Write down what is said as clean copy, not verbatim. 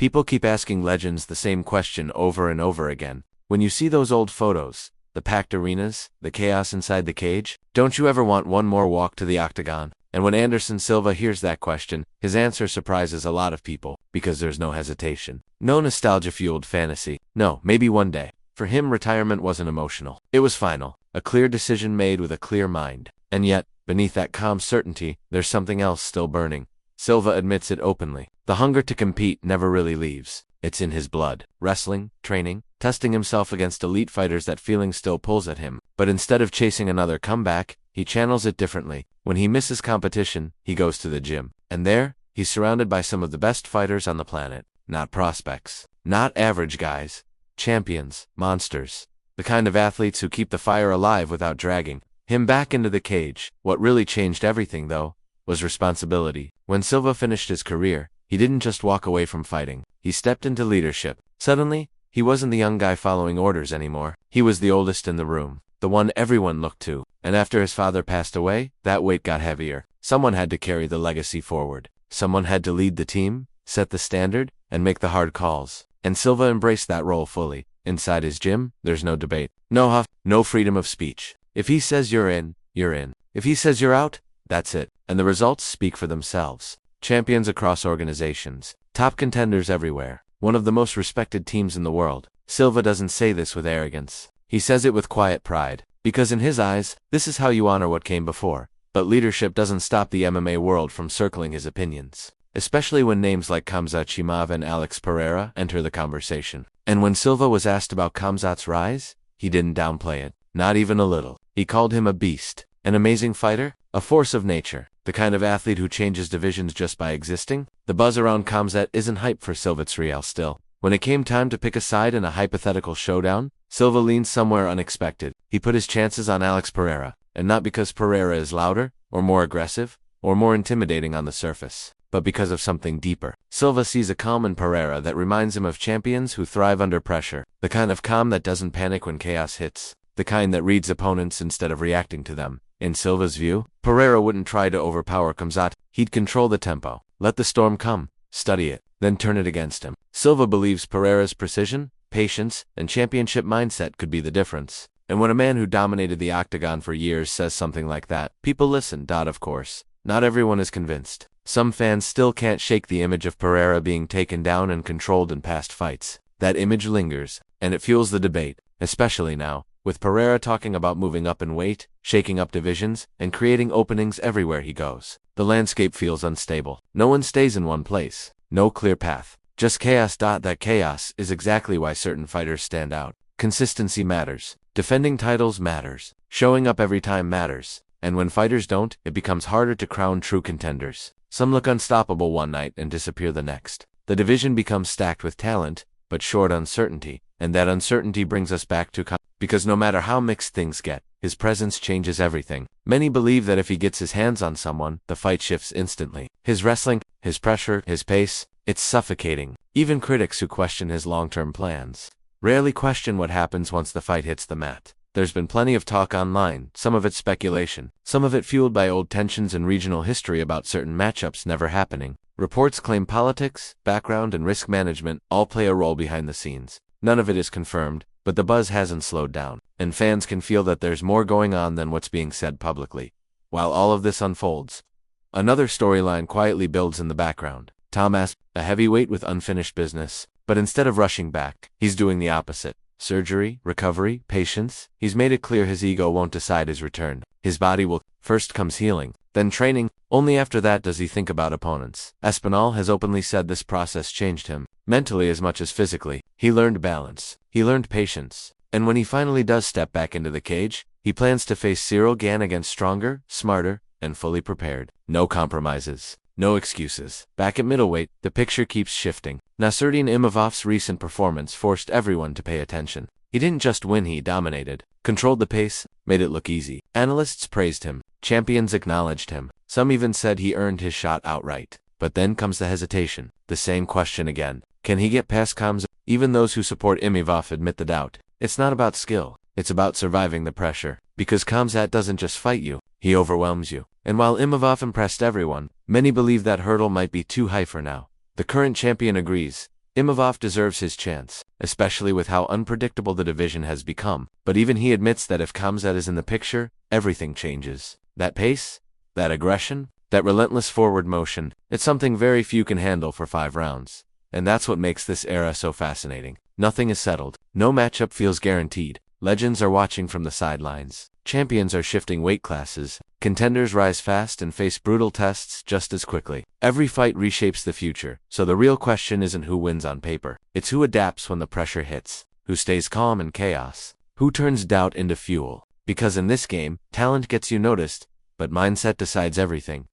People keep asking legends the same question over and over again. When you see those old photos, the packed arenas, the chaos inside the cage, don't you ever want one more walk to the octagon? And when Anderson Silva hears that question, his answer surprises a lot of people, because there's no hesitation. No nostalgia-fueled fantasy. No, maybe one day. For him, retirement wasn't emotional. It was final. A clear decision made with a clear mind. And yet, beneath that calm certainty, there's something else still burning. Silva admits it openly. The hunger to compete never really leaves. It's in his blood. Wrestling, training, testing himself against elite fighters, that feeling still pulls at him. But instead of chasing another comeback, he channels it differently. When he misses competition, he goes to the gym. And there, he's surrounded by some of the best fighters on the planet. Not prospects. Not average guys. Champions. Monsters. The kind of athletes who keep the fire alive without dragging him back into the cage. What really changed everything, though, was responsibility. When Silva finished his career, he didn't just walk away from fighting. He stepped into leadership. Suddenly, he wasn't the young guy following orders anymore. He was the oldest in the room, the one everyone looked to. And after his father passed away, that weight got heavier. Someone had to carry the legacy forward. Someone had to lead the team, set the standard, and make the hard calls. And Silva embraced that role fully. Inside his gym, there's no debate. No huff, no freedom of speech. If he says you're in, you're in. If he says you're out, that's it. And the results speak for themselves. Champions across organizations. Top contenders everywhere. One of the most respected teams in the world. Silva doesn't say this with arrogance. He says it with quiet pride. Because in his eyes, this is how you honor what came before. But leadership doesn't stop the MMA world from circling his opinions. Especially when names like Khamzat Chimaev and Alex Pereira enter the conversation. And when Silva was asked about Khamzat's rise, he didn't downplay it. Not even a little. He called him a beast. An amazing fighter. A force of nature. The kind of athlete who changes divisions just by existing. The buzz around Khamzat isn't hype for Silva's Real still. When it came time to pick a side in a hypothetical showdown, Silva leaned somewhere unexpected. He put his chances on Alex Pereira. And not because Pereira is louder, or more aggressive, or more intimidating on the surface, but because of something deeper. Silva sees a calm in Pereira that reminds him of champions who thrive under pressure. The kind of calm that doesn't panic when chaos hits. The kind that reads opponents instead of reacting to them. In Silva's view, Pereira wouldn't try to overpower Khamzat. He'd control the tempo. Let the storm come, study it, then turn it against him. Silva believes Pereira's precision, patience, and championship mindset could be the difference. And when a man who dominated the octagon for years says something like that, people listen. Of course, not everyone is convinced. Some fans still can't shake the image of Pereira being taken down and controlled in past fights. That image lingers, and it fuels the debate, especially now, with Pereira talking about moving up in weight, shaking up divisions, and creating openings everywhere he goes. The landscape feels unstable. No one stays in one place. No clear path. Just chaos. That chaos is exactly why certain fighters stand out. Consistency matters. Defending titles matters. Showing up every time matters. And when fighters don't, it becomes harder to crown true contenders. Some look unstoppable one night and disappear the next. The division becomes stacked with talent, but short uncertainty. And that uncertainty brings us back to because no matter how mixed things get, his presence changes everything. Many believe that if he gets his hands on someone, the fight shifts instantly. His wrestling, his pressure, his pace, it's suffocating. Even critics who question his long-term plans rarely question what happens once the fight hits the mat. There's been plenty of talk online, some of it speculation, some of it fueled by old tensions and regional history about certain matchups never happening. Reports claim politics, background, and risk management all play a role behind the scenes. None of it is confirmed, but the buzz hasn't slowed down, and fans can feel that there's more going on than what's being said publicly. While all of this unfolds, another storyline quietly builds in the background. Thomas, a heavyweight with unfinished business, but instead of rushing back, he's doing the opposite. Surgery, recovery, patience. He's made it clear his ego won't decide his return. His body will. First comes healing, then training. Only after that does he think about opponents. Espinal has openly said this process changed him, mentally as much as physically. He learned balance. He learned patience. And when he finally does step back into the cage, he plans to face Cyril Gane again stronger, smarter, and fully prepared. No compromises. No excuses. Back at middleweight, the picture keeps shifting. Nasruddin Imavov's recent performance forced everyone to pay attention. He didn't just win, he dominated. Controlled the pace, made it look easy. Analysts praised him. Champions acknowledged him. Some even said he earned his shot outright. But then comes the hesitation. The same question again. Can he get past Khamzat? Even those who support Imavov admit the doubt. It's not about skill. It's about surviving the pressure. Because Khamzat doesn't just fight you, he overwhelms you. And while Imavov impressed everyone, many believe that hurdle might be too high for now. The current champion agrees. Imavov deserves his chance, especially with how unpredictable the division has become, but even he admits that if Khamzat is in the picture, everything changes. That pace, that aggression, that relentless forward motion, it's something very few can handle for 5 rounds. And that's what makes this era so fascinating. Nothing is settled. No matchup feels guaranteed. Legends are watching from the sidelines. Champions are shifting weight classes. Contenders rise fast and face brutal tests just as quickly. Every fight reshapes the future, so the real question isn't who wins on paper. It's who adapts when the pressure hits, who stays calm in chaos, who turns doubt into fuel. Because in this game, talent gets you noticed, but mindset decides everything.